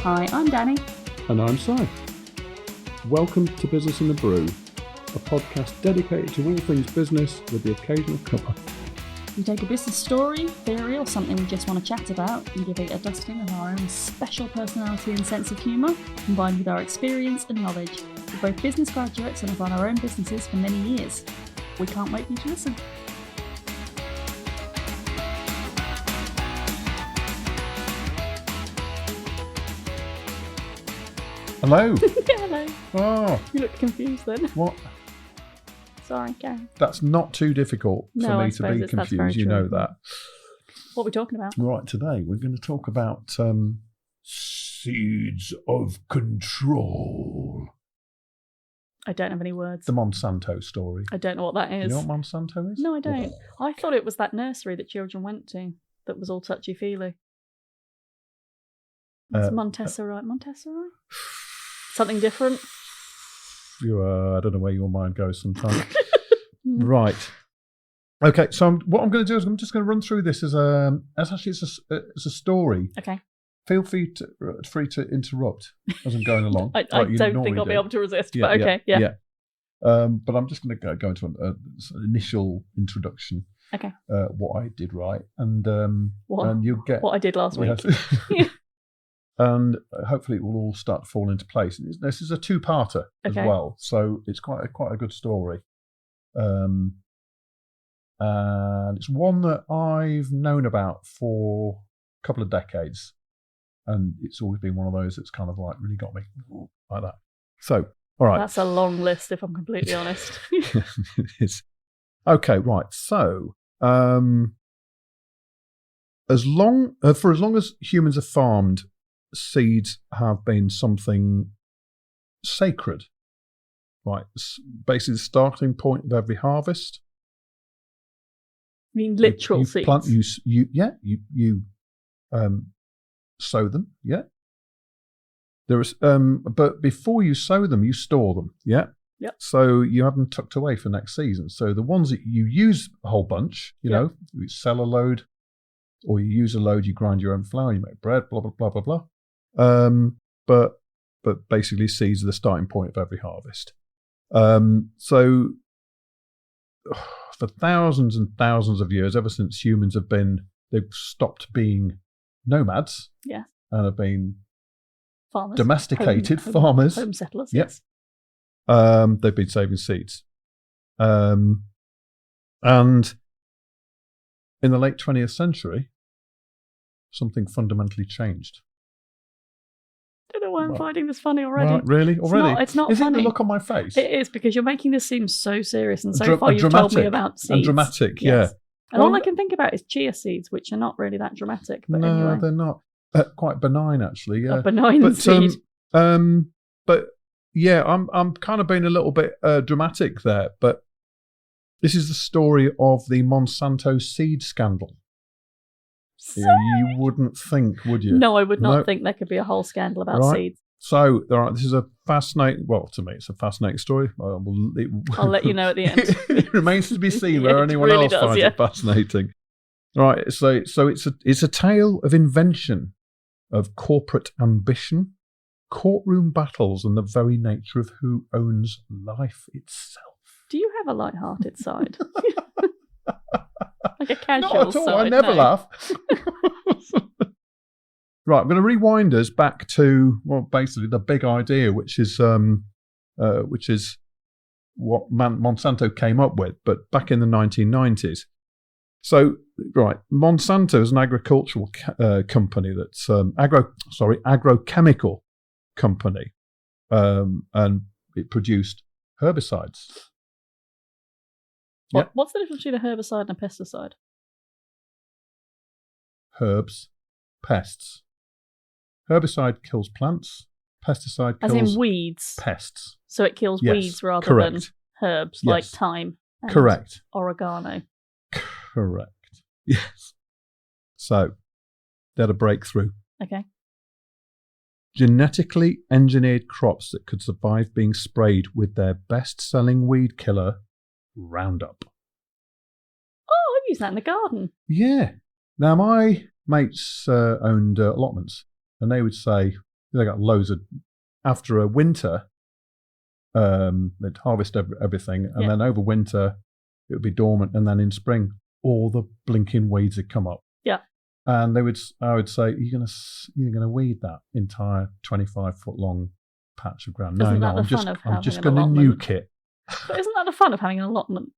Hi, I'm Danny. And I'm Si. Welcome to Business in the Brew, a podcast dedicated to all things business with the occasional cuppa. We take a business story, theory, or something we just want to chat about and give it a dusting of our own special personality and sense of humour, combined with our experience and knowledge. We're both business graduates and have run our own businesses for many years. We can't wait for you to listen. Hello. Hello. Oh, You looked confused then. what? Sorry, Karen. That's not too difficult for No, I me to suppose be that's very confused. You true. know that. What are we talking about? Right, today we're going to talk about seeds of control. I don't have any words. The Monsanto story. I don't know what that You is. know what Monsanto is? No, I don't. I thought it was that nursery that children went to that was all touchy-feely. It's Montessori. Montessori? Something different? I don't know where your mind goes sometimes. Right. Okay, so what I'm going to do is I'm just going to run through this as a story. Okay. Feel free to interrupt as I'm going along. I don't think I'll be able to resist, but okay, yeah. But I'm just going to go into an initial introduction. Okay. What I did right, and you'll get what I did last week. And hopefully it will all start to fall into place. This is a two-parter as well, so it's quite a good story. And it's one that I've known about for a couple of decades, and it's always been one of those that's kind of like really got me like that. So, all right, that's a long list, if I'm completely honest. It is. Okay, right. So, as long as humans have farmed, seeds have been something sacred. Right, basically the starting point of every harvest. I mean, literal seeds. Plant, you sow them. Yeah. There is, but before you sow them, you store them. Yeah. Yep. So you have them tucked away for next season. So the ones that you use a whole bunch, you sell a load, or you use a load, you grind your own flour, you make bread, blah blah blah blah blah. But basically, seeds are the starting point of every harvest. So for thousands and thousands of years, ever since humans they've stopped being nomads. Yeah. And have been farmers, domesticated farmers, home settlers. Yep. Yes. They've been saving seeds. And in the late 20th century, something fundamentally changed. I don't know why I'm finding this funny already. Right, really? Already? It's not is funny. Is it the look on my face? It is, because you're making this seem so serious, and so far you've told me about seeds. And dramatic, yes. Yeah. And all I can think about is chia seeds, which are not really that dramatic. But no, anyway. They're not. Quite benign, actually. Yeah. A benign seed. But yeah, I'm kind of being a little bit dramatic there. But this is the story of the Monsanto seed scandal. Yeah, you wouldn't think, would you? No, I would not think there could be a whole scandal about seeds. So, all right, this is a fascinating. Well, to me, it's a fascinating story. I'll let you know at the end. It remains to be seen where anyone really else finds it fascinating. All right, so it's a tale of invention, of corporate ambition, courtroom battles, and the very nature of who owns life itself. Do you have a light-hearted side? Like a casual Not at all. side? I never laugh. Right, I'm going to rewind us back to, well, basically the big idea, which is what Monsanto came up with, but back in the 1990s. So, right, Monsanto is an agricultural company that's agrochemical company, and it produced herbicides. What's the difference between a herbicide and a pesticide? Herbs, pests. Herbicide kills plants. Pesticide kills... As in weeds? Pests. So it kills weeds rather than herbs, like thyme and oregano. Correct. Yes. So, they had a breakthrough. Okay. Genetically engineered crops that could survive being sprayed with their best-selling weed killer, Roundup. Oh, I've used that in the garden. Yeah. Now, my mates owned allotments, and they would say, They got loads of. After a winter, they'd harvest everything, and then over winter it would be dormant, and then in spring all the blinking weeds would come up. Yeah. And I would say, you're gonna weed that entire 25-foot long patch of ground. I'm just going to nuke it. But isn't that the fun of having an allotment?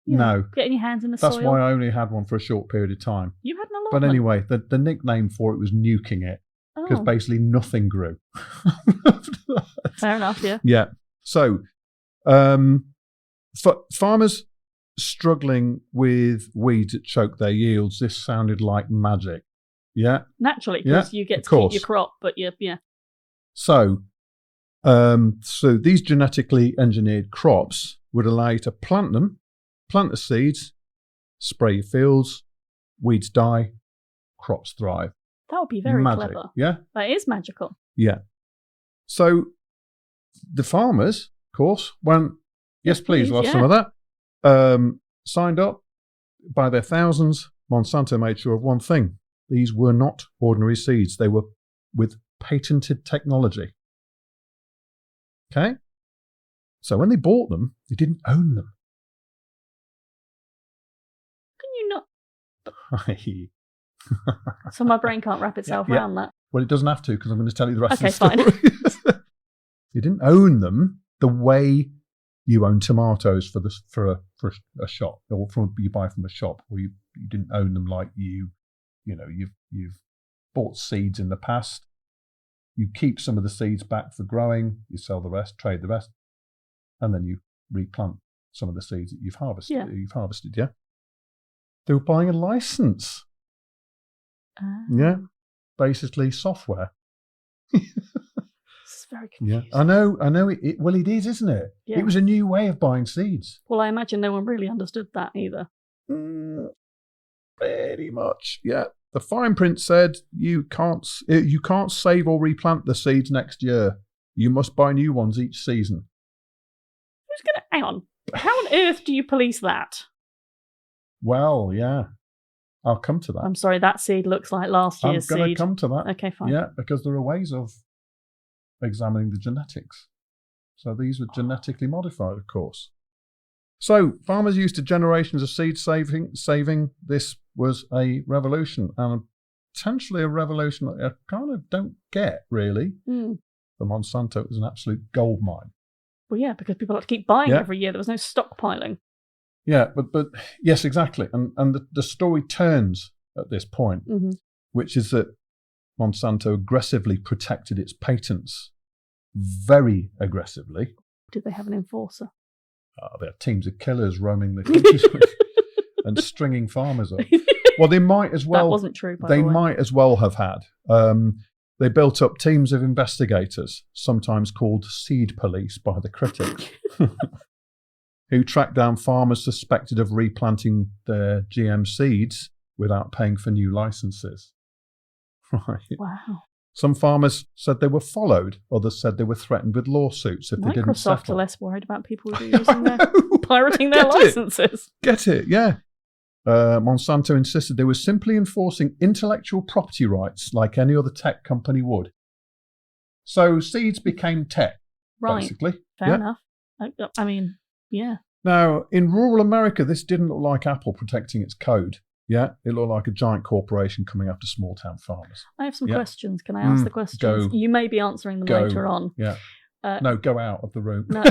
No. Getting your hands in the soil. soil. That's why I only had one for a short period of time. You had an allotment? But anyway, the nickname for it was nuking it, because basically nothing grew. Fair enough, yeah. Yeah. So, for farmers struggling with weeds that choke their yields, this sounded like magic. Yeah. Naturally, because you get to keep your crop, but yeah. So these genetically engineered crops would allow you to plant the seeds, spray your fields, weeds die, crops thrive. That would be very clever. Yeah. That is magical. Yeah. So the farmers, of course, went, yes, please, we'll have some of that. Signed up by their thousands. Monsanto made sure of one thing. These were not ordinary seeds. They were with patented technology. Okay? So when they bought them, they didn't own them. Can you not? So my brain can't wrap itself around that. Well, it doesn't have to, because I'm going to tell you the rest of the story. Fine. You didn't own them the way you own tomatoes for a shop, or you buy from a shop, or you didn't own them like you've bought seeds in the past. You keep some of the seeds back for growing, you sell the rest, trade the rest, and then you replant some of the seeds that you've harvested. Yeah. They were buying a license. Yeah. Basically software. It's very confusing. Yeah. I know. Well, it is, isn't it? Yeah. It was a new way of buying seeds. Well, I imagine no one really understood that either. Pretty much, yeah. The fine print said you can't save or replant the seeds next year. You must buy new ones each season. Who's going to... Hang on. How on earth do you police that? Well, yeah. I'll come to that. I'm sorry, that seed looks like last year's seed. I'm going to come to that. Okay, fine. Yeah, because there are ways of examining the genetics. So these were genetically modified, of course. So farmers used to generations of seed saving. This was a revolution, and potentially a revolution that I kind of don't get, really. For Monsanto, it was an absolute gold mine. Well, yeah, because people had to keep buying every year. There was no stockpiling. Yeah, but yes, exactly. And the story turns at this point, which is that Monsanto aggressively protected its patents, very aggressively. Did they have an enforcer? There are teams of killers roaming the countryside and stringing farmers up. Well, they might as well. That wasn't true, by the way. They might as well have had. They built up teams of investigators, sometimes called seed police by the critics, who tracked down farmers suspected of replanting their GM seeds without paying for new licenses. Right. Wow. Some farmers said they were followed. Others said they were threatened with lawsuits if they didn't settle. Microsoft are less worried about people who are pirating their licenses. Get it, yeah. Monsanto insisted they were simply enforcing intellectual property rights like any other tech company would. So seeds became tech, basically. Fair enough. I mean, yeah. Now, in rural America, this didn't look like Apple protecting its code. Yeah, it looked like a giant corporation coming after small-town farmers. I have some questions. Can I ask the questions? Go. You may be answering them later on. Yeah. No, go out of the room. No.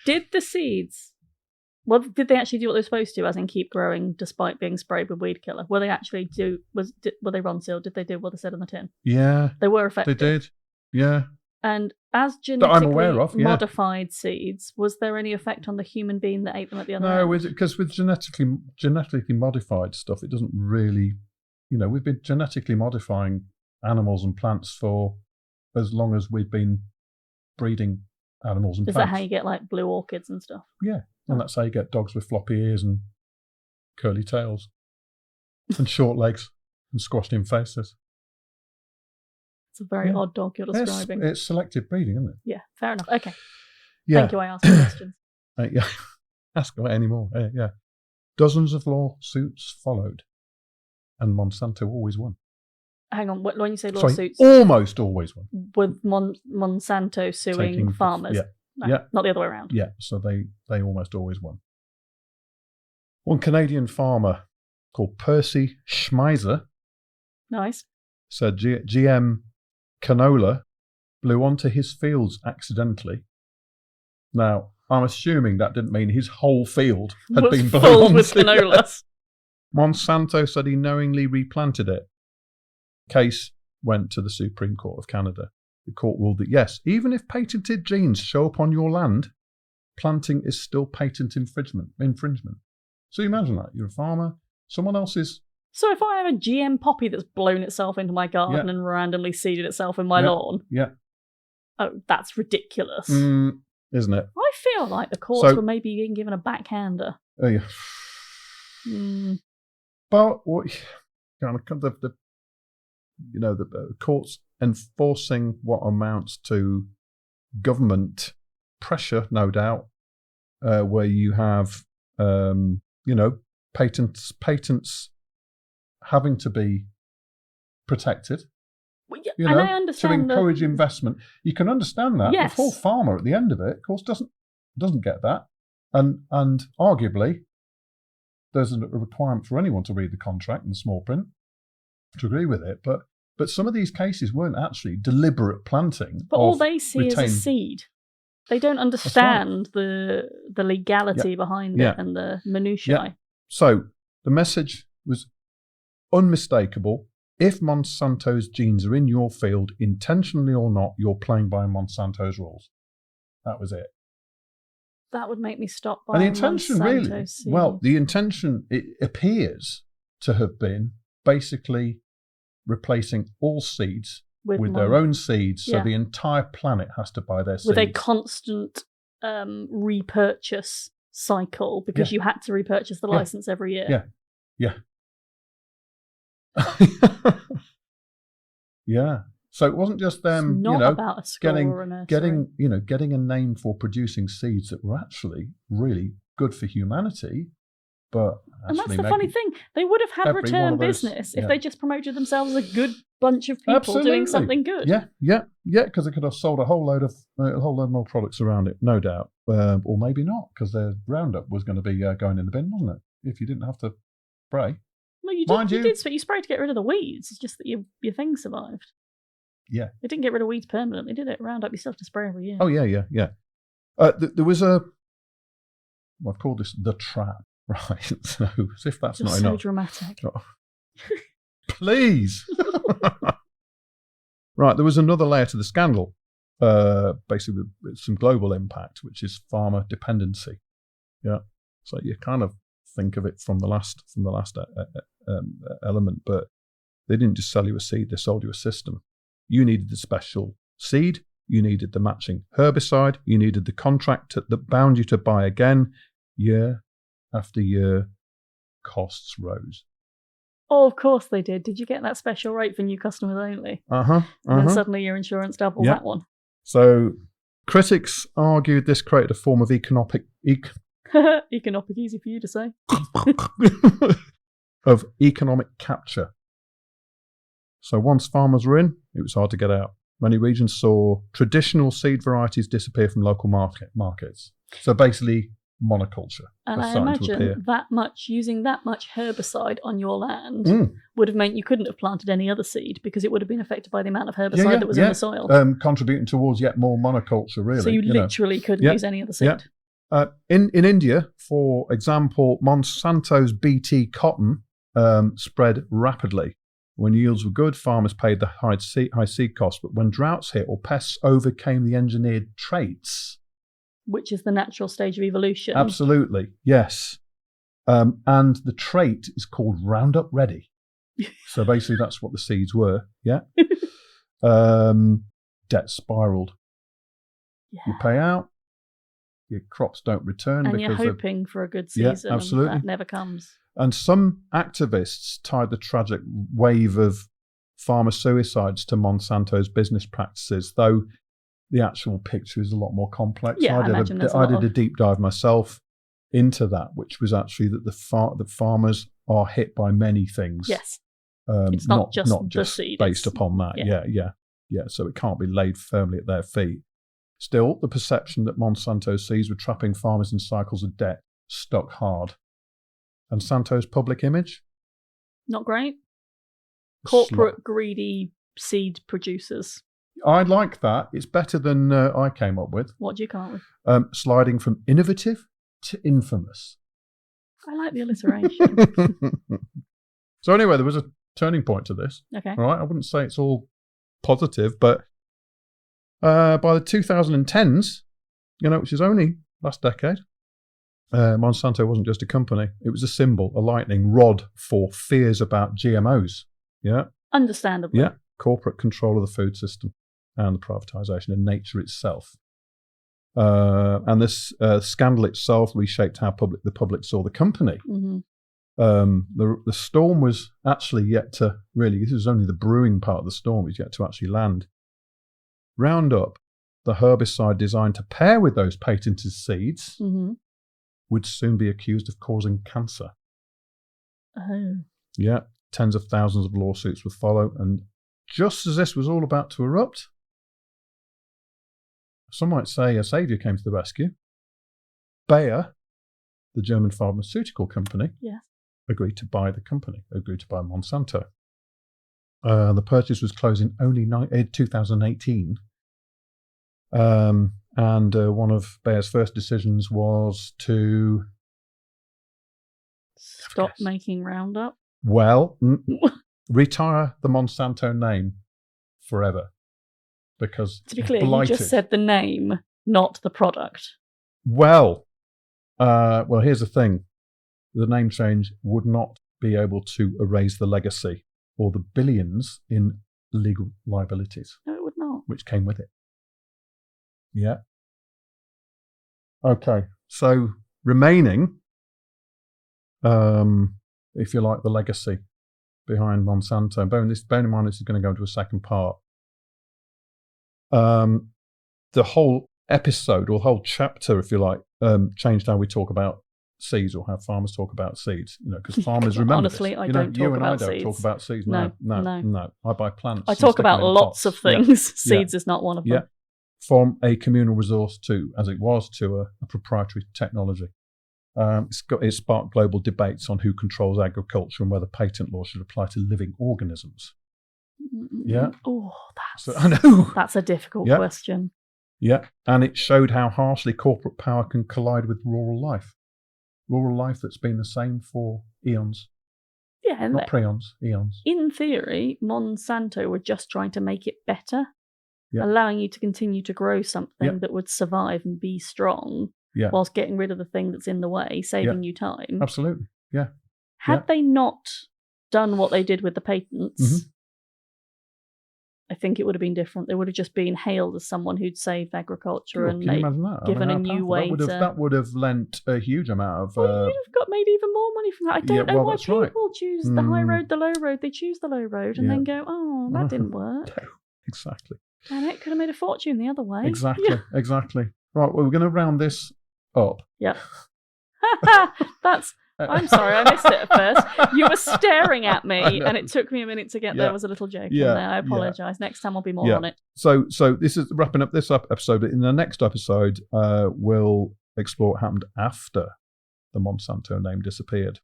Did the seeds... Well, did they actually do what they were supposed to, as in keep growing despite being sprayed with weed killer? Were they actually were they run sealed? Did they do what they said on the tin? Yeah. They were effective. They did. Yeah. And as genetically I'm aware of, modified seeds, was there any effect on the human being that ate them at the other end? No, because with genetically modified stuff, it doesn't really, we've been genetically modifying animals and plants for as long as we've been breeding animals and plants. Is that how you get like blue orchids and stuff? Yeah, and that's how you get dogs with floppy ears and curly tails and short legs and squashed in faces. It's a very odd dog you're describing. It's selective breeding, isn't it? Yeah, fair enough. Okay. Yeah. Thank you, I asked the questions. Yeah. Ask about any more. Yeah. Dozens of lawsuits followed, and Monsanto always won. Hang on, when you say Sorry, lawsuits, almost always won. with Monsanto suing farmers? Yeah. No, Yeah. not the other way around. Yeah, so they almost always won. One Canadian farmer called Percy Schmeiser Nice. said GM canola blew onto his fields accidentally. Now, I'm assuming that didn't mean his whole field had been blown filled onto. with canola. Monsanto said he knowingly replanted it. Case went to the Supreme Court of Canada. The court ruled that yes, even if patented genes show up on your land, planting is still patent infringement. So you imagine that. You're a farmer, someone else's... So if I have a GM poppy that's blown itself into my garden and randomly seeded itself in my lawn... Yeah. Oh, that's ridiculous. Isn't it? I feel like the courts were maybe being given a backhander. Oh, yeah. But what... the courts enforcing what amounts to government pressure, no doubt, where you have, patents having to be protected. Well, yeah, and I understand to encourage investment. You can understand that. Yes. The poor farmer at the end of it, of course, doesn't get that, and arguably, there's a requirement for anyone to read the contract in the small print to agree with it, but some of these cases weren't actually deliberate planting. But all they see is a seed. They don't understand the legality behind it and the minutiae. Yeah. So the message was unmistakable. If Monsanto's genes are in your field, intentionally or not, you're playing by Monsanto's rules. That was it. That would make me stop buying Monsanto seeds. The intention, it appears to have been basically replacing all seeds with their own seeds, so the entire planet has to buy their seeds. With a constant repurchase cycle, because you had to repurchase the license every year. Yeah. Yeah. So it wasn't just them, about a score getting a name for producing seeds that were actually really good for humanity. And that's the funny thing. They would have had return business if they just promoted themselves as a good bunch of people doing something good. Yeah, because they could have sold a whole load more products around it, no doubt. Or maybe not, because their Roundup was going to be going in the bin, wasn't it? If you didn't have to spray. No, you sprayed to get rid of the weeds. It's just that your thing survived. Yeah. It didn't get rid of weeds permanently, did it? Roundup, you still have to spray every year. Oh, yeah. There was I've called this the trap. Right, so as if that's not enough. So dramatic. Oh. Please. Right, there was another layer to the scandal, basically with some global impact, which is farmer dependency. Yeah, so you kind of think of it from the last element, but they didn't just sell you a seed; they sold you a system. You needed the special seed, you needed the matching herbicide, you needed the contract that bound you to buy again. Year after year, costs rose. Oh, of course they did. Did you get that special rate for new customers only? And then suddenly your insurance doubled that one. So critics argued this created a form of economic easy for you to say. of economic capture. So once farmers were in, it was hard to get out. Many regions saw traditional seed varieties disappear from local markets. So basically, monoculture. And I imagine using that much herbicide on your land would have meant you couldn't have planted any other seed because it would have been affected by the amount of herbicide that was in the soil. Contributing towards yet more monoculture, really. So you literally couldn't use any other seed. In India, for example, Monsanto's BT cotton spread rapidly. When yields were good, farmers paid the high seed cost, but when droughts hit or pests overcame the engineered traits, which is the natural stage of evolution. Absolutely, yes. And the trait is called Roundup Ready. So basically that's what the seeds were, yeah? Debt spiraled. Yeah. You pay out, your crops don't return. And you're hoping for a good season, absolutely. And that never comes. And some activists tied the tragic wave of farmer suicides to Monsanto's business practices, though the actual picture is a lot more complex. Yeah, I did a deep dive myself into that, which was actually that the farmers are hit by many things. Yes. It's not just the seed. Based upon that. Yeah. So it can't be laid firmly at their feet. Still, the perception that Monsanto seeds were trapping farmers in cycles of debt stuck hard. And Santo's public image? Not great. Corporate greedy seed producers. I like that. It's better than I came up with. What do you come up with? Sliding from innovative to infamous. I like the alliteration. So anyway, there was a turning point to this. Okay. All right. I wouldn't say it's all positive, but by the 2010s, which is only last decade, Monsanto wasn't just a company. It was a symbol, a lightning rod for fears about GMOs. Yeah. Understandably. Yeah. Corporate control of the food system and the privatisation of nature itself. And this scandal itself reshaped how the public saw the company. Mm-hmm. The storm was actually yet to really, this was only the brewing part of the storm, was yet to actually land. Roundup, the herbicide designed to pair with those patented seeds, would soon be accused of causing cancer. Oh. Yeah, tens of thousands of lawsuits would follow. And just as this was all about to erupt, some might say a saviour came to the rescue. Bayer, the German pharmaceutical company, agreed to buy the company, agreed to buy Monsanto. The purchase was closed in only 2018. And one of Bayer's first decisions was to stop making Roundup. Well, retire the Monsanto name forever. Because to be clear, you just said the name, not the product. Well, here's the thing. The name change would not be able to erase the legacy or the billions in legal liabilities. No, it would not. Which came with it. Yeah. Okay. So remaining, if you like, the legacy behind Monsanto. Bearing in mind, this is going to go into a second part. The whole episode or whole chapter, if you like, changed how we talk about seeds or how farmers talk about seeds. Because farmers remember. Honestly, this. I don't talk about seeds. You and I don't talk about seeds. No. I buy plants. I talk about lots of things. Yeah. Seeds is not one of them. Yeah. From a communal resource to, as it was, to a proprietary technology. It sparked global debates on who controls agriculture and whether patent law should apply to living organisms. Yeah. Oh, I know. That's a difficult question. Yeah. And it showed how harshly corporate power can collide with rural life. Rural life that's been the same for eons. Yeah. Not preons, eons. In theory, Monsanto were just trying to make it better, allowing you to continue to grow something that would survive and be strong whilst getting rid of the thing that's in the way, saving you time. Absolutely. Yeah. Had they not done what they did with the patents, I think it would have been different. They would have just been hailed as someone who'd saved agriculture and given a new way to... That would have lent a huge amount of... Well, you'd have got made even more money from that. I don't know why people choose the high road, the low road. They choose the low road and then go, oh, that didn't work. Exactly. And it could have made a fortune the other way. Exactly. Right, well, we're going to round this up. Yeah. I'm sorry, I missed it at first. You were staring at me, and it took me a minute to get there was a little joke in there. I apologise. Next time I'll be more on it. So this is wrapping up this episode, but in the next episode, we'll explore what happened after the Monsanto name disappeared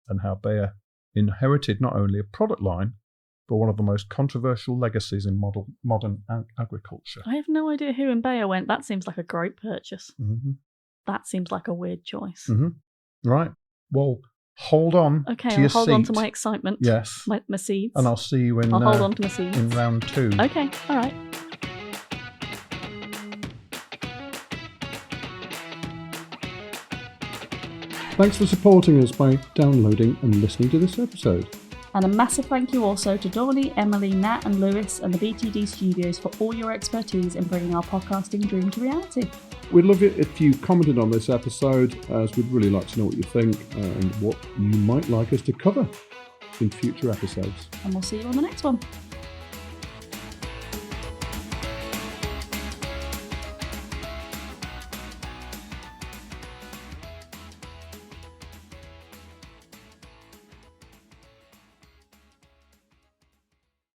and how Bayer inherited not only a product line, but one of the most controversial legacies in modern agriculture. I have no idea who in Bayer went. That seems like a great purchase. Mm-hmm. That seems like a weird choice. Mm-hmm. Right. Well, hold on to your I'll hold on to my excitement. Yes. My seeds. And I'll see you I'll hold on to my seeds. in round 2. Okay, all right. Thanks for supporting us by downloading and listening to this episode. And a massive thank you also to Dolly, Emily, Nat and Lewis and the BTD Studios for all your expertise in bringing our podcasting dream to reality. We'd love it if you commented on this episode, as we'd really like to know what you think and what you might like us to cover in future episodes. And we'll see you on the next one.